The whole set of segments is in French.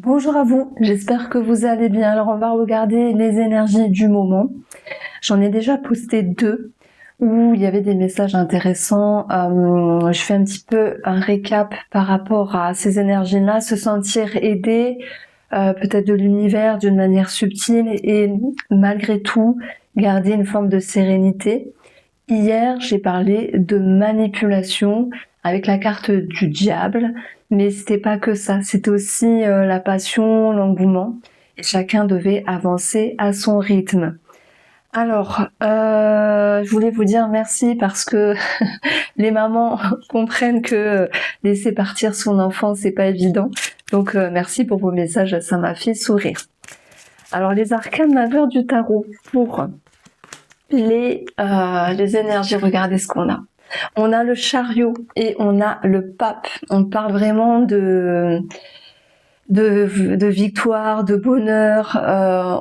Bonjour à vous, j'espère que vous allez bien. Alors on va regarder les énergies du moment. J'en ai déjà posté 2 où il y avait des messages intéressants. Je fais un petit peu un récap par rapport à ces énergies-là, se sentir aidé, peut-être de l'univers d'une manière subtile et malgré tout garder une forme de sérénité. Hier, j'ai parlé de manipulation avec la carte du diable, mais c'était pas que ça, c'était aussi la passion, l'engouement, et chacun devait avancer à son rythme. Alors, je voulais vous dire merci parce que les mamans comprennent que laisser partir son enfant, c'est pas évident. Donc, merci pour vos messages, ça m'a fait sourire. Alors, les arcanes majeures du tarot pour les énergies, regardez ce qu'on a. On a le chariot et on a le pape. On parle vraiment de victoire, de bonheur,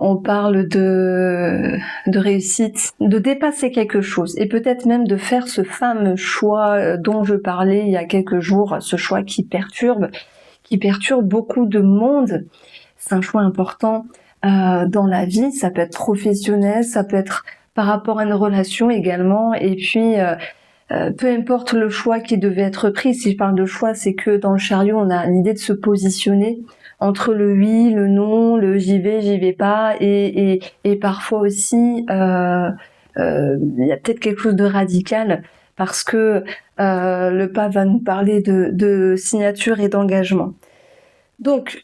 on parle de réussite, de dépasser quelque chose et peut-être même de faire ce fameux choix dont je parlais il y a quelques jours, ce choix qui perturbe beaucoup de monde. C'est un choix important dans la vie, ça peut être professionnel, ça peut être par rapport à une relation également, et puis peu importe le choix qui devait être pris. Si je parle de choix, c'est que dans le chariot, on a l'idée de se positionner entre le oui, le non, le j'y vais pas, et parfois aussi il y a peut-être quelque chose de radical parce que le pape va nous parler de signature et d'engagement. Donc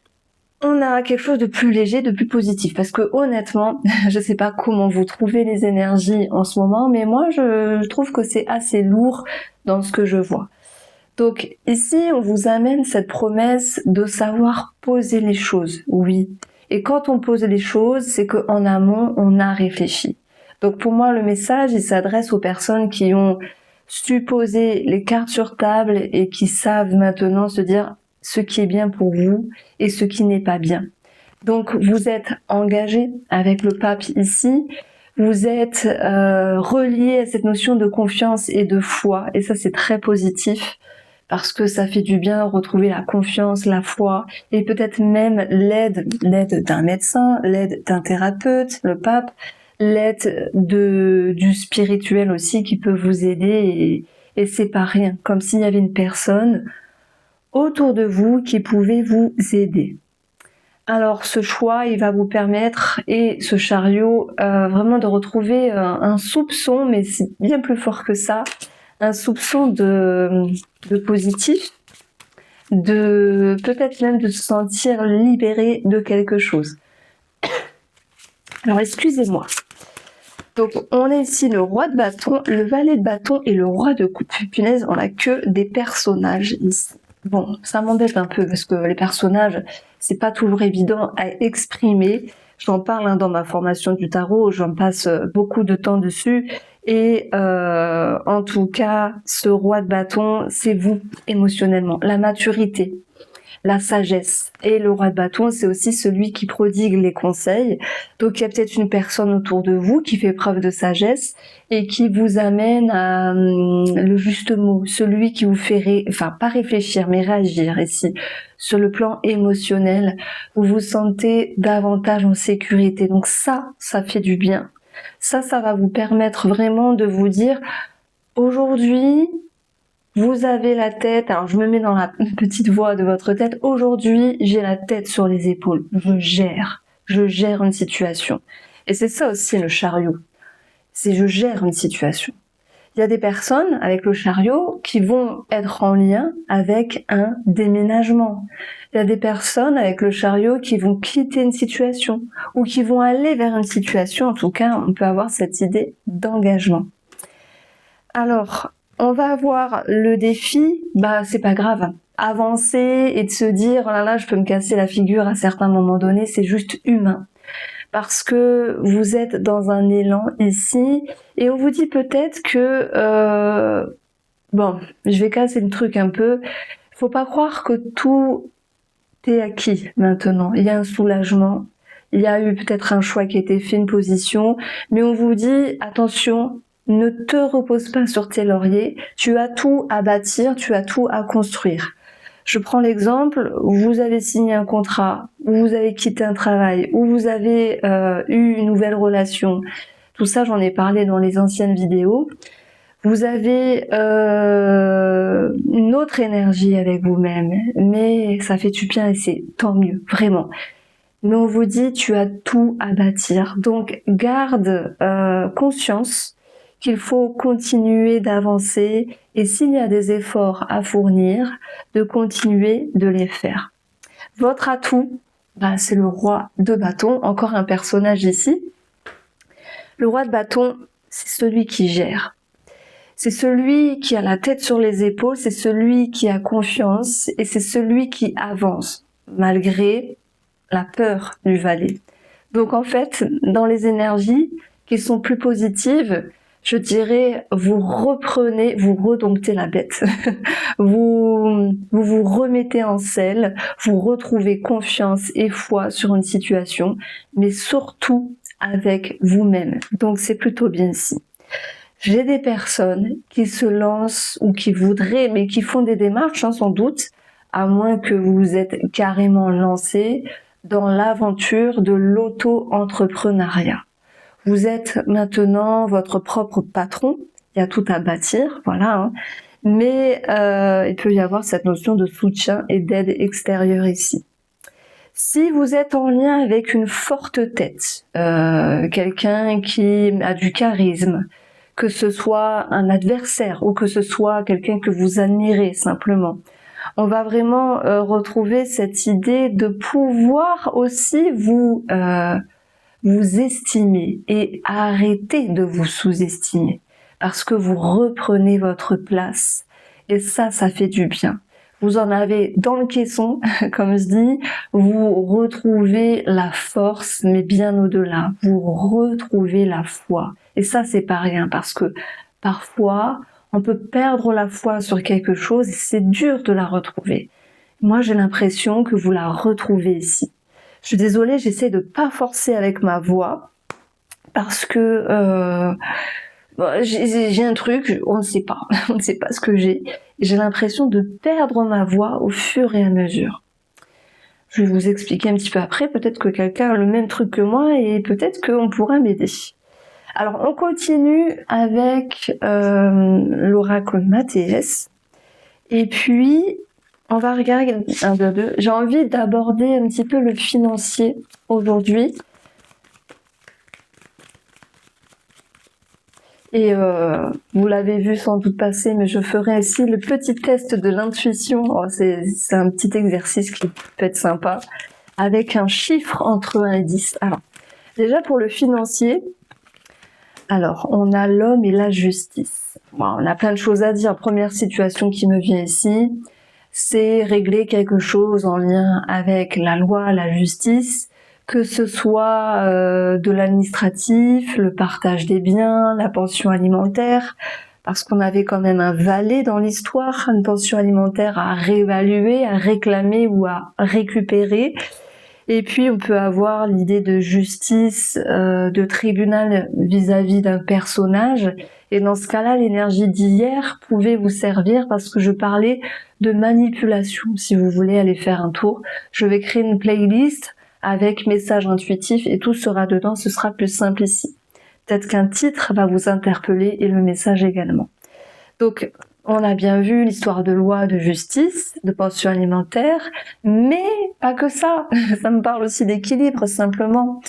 on a quelque chose de plus léger, de plus positif, parce que honnêtement, je sais pas comment vous trouvez les énergies en ce moment, mais moi je trouve que c'est assez lourd dans ce que je vois. Donc ici, on vous amène cette promesse de savoir poser les choses, oui. Et quand on pose les choses, c'est qu'en amont, on a réfléchi. Donc pour moi, le message, il s'adresse aux personnes qui ont su poser les cartes sur table et qui savent maintenant se dire ce qui est bien pour vous et ce qui n'est pas bien. Donc vous êtes engagé avec le pape ici, vous êtes relié à cette notion de confiance et de foi, et ça c'est très positif parce que ça fait du bien retrouver la confiance, la foi, et peut-être même l'aide d'un médecin, l'aide d'un thérapeute, le pape, l'aide du spirituel aussi qui peut vous aider, et c'est pas rien, comme s'il y avait une personne autour de vous qui pouvait vous aider. Alors ce choix, il va vous permettre, et ce chariot, vraiment de retrouver un soupçon, mais c'est bien plus fort que ça, un soupçon de positif, de peut-être même de se sentir libéré de quelque chose. Alors excusez-moi. Donc on a ici le roi de bâton, le valet de bâton et le roi de coupe. Punaise, on a que des personnages ici. Bon, ça m'embête un peu parce que les personnages, c'est pas toujours évident à exprimer. J'en parle dans ma formation du tarot, j'en passe beaucoup de temps dessus. Et en tout cas, ce roi de bâton, c'est vous émotionnellement, la maturité, la sagesse. Et le roi de bâton, c'est aussi celui qui prodigue les conseils. Donc il y a peut-être une personne autour de vous qui fait preuve de sagesse et qui vous amène à le juste mot, celui qui vous fait, pas réfléchir, mais réagir ici. Sur le plan émotionnel, vous vous sentez davantage en sécurité. Donc ça fait du bien. Ça va vous permettre vraiment de vous dire, aujourd'hui, vous avez la tête, alors je me mets dans la petite voix de votre tête, aujourd'hui j'ai la tête sur les épaules, je gère une situation. Et c'est ça aussi le chariot, c'est je gère une situation. Il y a des personnes avec le chariot qui vont être en lien avec un déménagement. Il y a des personnes avec le chariot qui vont quitter une situation ou qui vont aller vers une situation. En tout cas, on peut avoir cette idée d'engagement. Alors, on va avoir le défi, c'est pas grave. Avancer et de se dire, oh là là, je peux me casser la figure à certains moments donnés, c'est juste humain. Parce que vous êtes dans un élan ici, et on vous dit peut-être que, je vais casser le truc un peu, faut pas croire que tout est acquis maintenant. Il y a un soulagement, il y a eu peut-être un choix qui a été fait, une position, mais on vous dit, attention, ne te repose pas sur tes lauriers, tu as tout à bâtir, tu as tout à construire. Je prends l'exemple, vous avez signé un contrat, où vous avez quitté un travail, où vous avez eu une nouvelle relation, tout ça j'en ai parlé dans les anciennes vidéos, vous avez une autre énergie avec vous-même, mais ça fait du bien et c'est tant mieux, vraiment. Mais on vous dit, tu as tout à bâtir. Donc, garde conscience qu'il faut continuer d'avancer et s'il y a des efforts à fournir, de continuer de les faire. Votre atout, c'est le roi de bâton, encore un personnage ici. Le roi de bâton, c'est celui qui gère. C'est celui qui a la tête sur les épaules, c'est celui qui a confiance et c'est celui qui avance, malgré la peur du valet. Donc en fait, dans les énergies qui sont plus positives, je dirais, vous reprenez, vous redomptez la bête. vous vous remettez en selle, vous retrouvez confiance et foi sur une situation, mais surtout avec vous-même. Donc c'est plutôt bien ici. J'ai des personnes qui se lancent ou qui voudraient, mais qui font des démarches, sans doute, à moins que vous vous êtes carrément lancé dans l'aventure de l'auto-entrepreneuriat. Vous êtes maintenant votre propre patron, il y a tout à bâtir, voilà, hein. Mais il peut y avoir cette notion de soutien et d'aide extérieure ici. Si vous êtes en lien avec une forte tête, quelqu'un qui a du charisme, que ce soit un adversaire ou que ce soit quelqu'un que vous admirez simplement, on va vraiment retrouver cette idée de pouvoir aussi vous estimer et arrêter de vous sous-estimer parce que vous reprenez votre place et ça fait du bien. Vous en avez dans le caisson, comme je dis, vous retrouvez la force, mais bien au-delà, vous retrouvez la foi. Et ça, c'est pas rien, parce que parfois, on peut perdre la foi sur quelque chose et c'est dur de la retrouver. Moi, j'ai l'impression que vous la retrouvez ici. Je suis désolée, j'essaie de pas forcer avec ma voix, parce que j'ai un truc, on ne sait pas, on ne sait pas ce que j'ai. J'ai l'impression de perdre ma voix au fur et à mesure. Je vais vous expliquer un petit peu après, peut-être que quelqu'un a le même truc que moi et peut-être qu'on pourra m'aider. Alors on continue avec l'oracle Mathéès. Et puis, on va regarder un, deux. J'ai envie d'aborder un petit peu le financier aujourd'hui. Et vous l'avez vu sans doute passer, mais je ferai ici le petit test de l'intuition. Oh, c'est un petit exercice qui peut être sympa, avec un chiffre entre 1 et 10. Alors, déjà pour le financier, alors on a l'homme et la justice. Bon, on a plein de choses à dire. Première situation qui me vient ici, c'est régler quelque chose en lien avec la loi, la justice, que ce soit de l'administratif, le partage des biens, la pension alimentaire, parce qu'on avait quand même un valet dans l'histoire, une pension alimentaire à réévaluer, à réclamer ou à récupérer. Et puis on peut avoir l'idée de justice, de tribunal vis-à-vis d'un personnage. Et dans ce cas-là, l'énergie d'hier pouvait vous servir parce que je parlais de manipulation. Si vous voulez aller faire un tour, je vais créer une playlist avec messages intuitifs et tout sera dedans, ce sera plus simple ici. Peut-être qu'un titre va vous interpeller et le message également. Donc, on a bien vu l'histoire de loi, de justice, de pension alimentaire, mais pas que ça. Ça me parle aussi d'équilibre, simplement.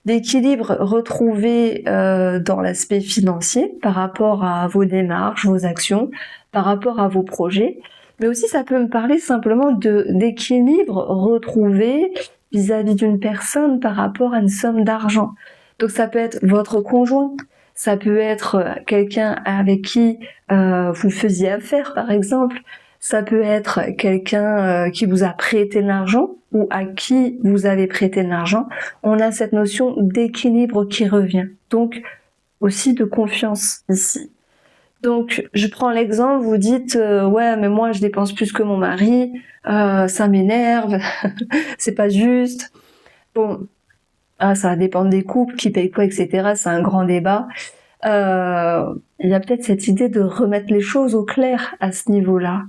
D'équilibre retrouvé dans l'aspect financier par rapport à vos démarches, vos actions, par rapport à vos projets. Mais aussi, ça peut me parler simplement d'équilibre retrouvé vis-à-vis d'une personne par rapport à une somme d'argent. Donc ça peut être votre conjoint, ça peut être quelqu'un avec qui vous faisiez affaire par exemple, ça peut être quelqu'un qui vous a prêté de l'argent ou à qui vous avez prêté de l'argent. On a cette notion d'équilibre qui revient, donc aussi de confiance ici. Donc, je prends l'exemple, vous dites ouais, mais moi je dépense plus que mon mari, ça m'énerve, c'est pas juste. Bon, ça va dépendre des couples, qui paye quoi, etc. C'est un grand débat. Il y a peut-être cette idée de remettre les choses au clair à ce niveau-là.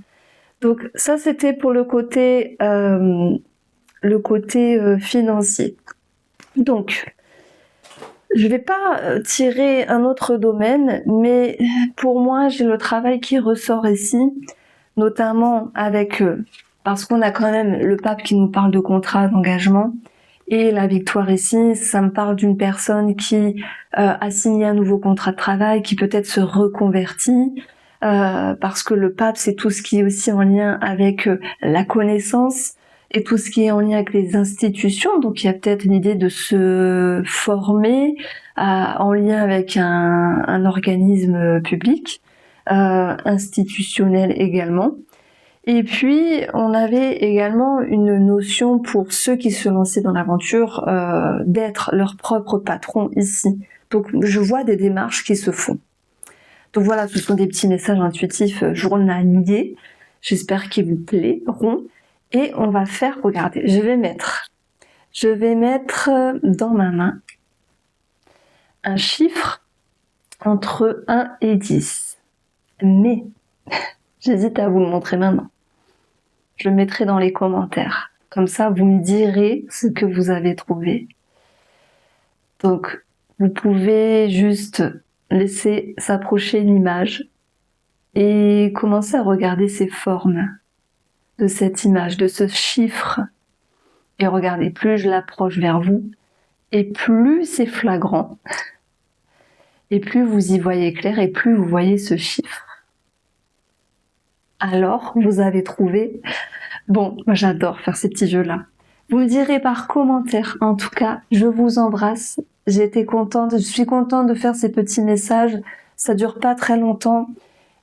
Donc ça, c'était pour le côté le côté financier. Donc, je vais pas tirer un autre domaine, mais pour moi, j'ai le travail qui ressort ici, notamment avec, parce qu'on a quand même le pape qui nous parle de contrat d'engagement, et la victoire ici, ça me parle d'une personne qui a signé un nouveau contrat de travail, qui peut-être se reconvertit, parce que le pape, c'est tout ce qui est aussi en lien avec la connaissance, et tout ce qui est en lien avec les institutions. Donc il y a peut-être l'idée de se former en lien avec un organisme public, institutionnel également. Et puis, on avait également une notion pour ceux qui se lançaient dans l'aventure d'être leur propre patron ici. Donc, je vois des démarches qui se font. Donc voilà, ce sont des petits messages intuitifs journaliers. J'espère qu'ils vous plairont. Et on va faire, regardez, je vais mettre dans ma main un chiffre entre 1 et 10. Mais, j'hésite à vous le montrer maintenant. Je le mettrai dans les commentaires. Comme ça, vous me direz ce que vous avez trouvé. Donc, vous pouvez juste laisser s'approcher l'image et commencer à regarder ces formes de cette image, de ce chiffre. Et regardez, plus je l'approche vers vous, et plus c'est flagrant, et plus vous y voyez clair, et plus vous voyez ce chiffre. Alors, vous avez trouvé. Bon, moi j'adore faire ces petits jeux-là. Vous me direz par commentaire. En tout cas, je vous embrasse. Je suis contente de faire ces petits messages. Ça dure pas très longtemps.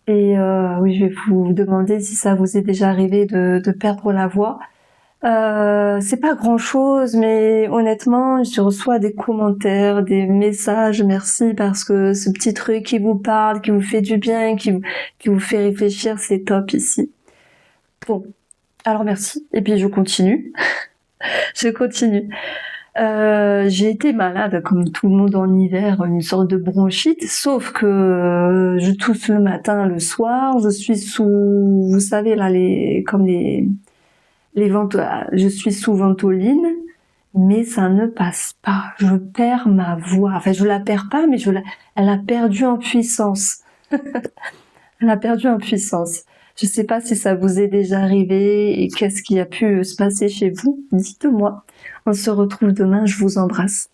Et oui, je vais vous demander si ça vous est déjà arrivé de perdre la voix. C'est pas grand-chose, mais honnêtement, je reçois des commentaires, des messages. Merci parce que ce petit truc qui vous parle, qui vous fait du bien, qui vous fait réfléchir, c'est top ici. Bon, alors merci. Et puis je continue. Je continue. J'ai été malade comme tout le monde en hiver, une sorte de bronchite, sauf que je tousse le matin, le soir, je suis sous, vous savez là, je suis sous ventoline, mais ça ne passe pas. Je perds ma voix. Enfin, je la perds pas, mais elle a perdu en puissance. Elle a perdu en puissance. Je sais pas si ça vous est déjà arrivé et qu'est-ce qui a pu se passer chez vous. Dites-moi. On se retrouve demain. Je vous embrasse.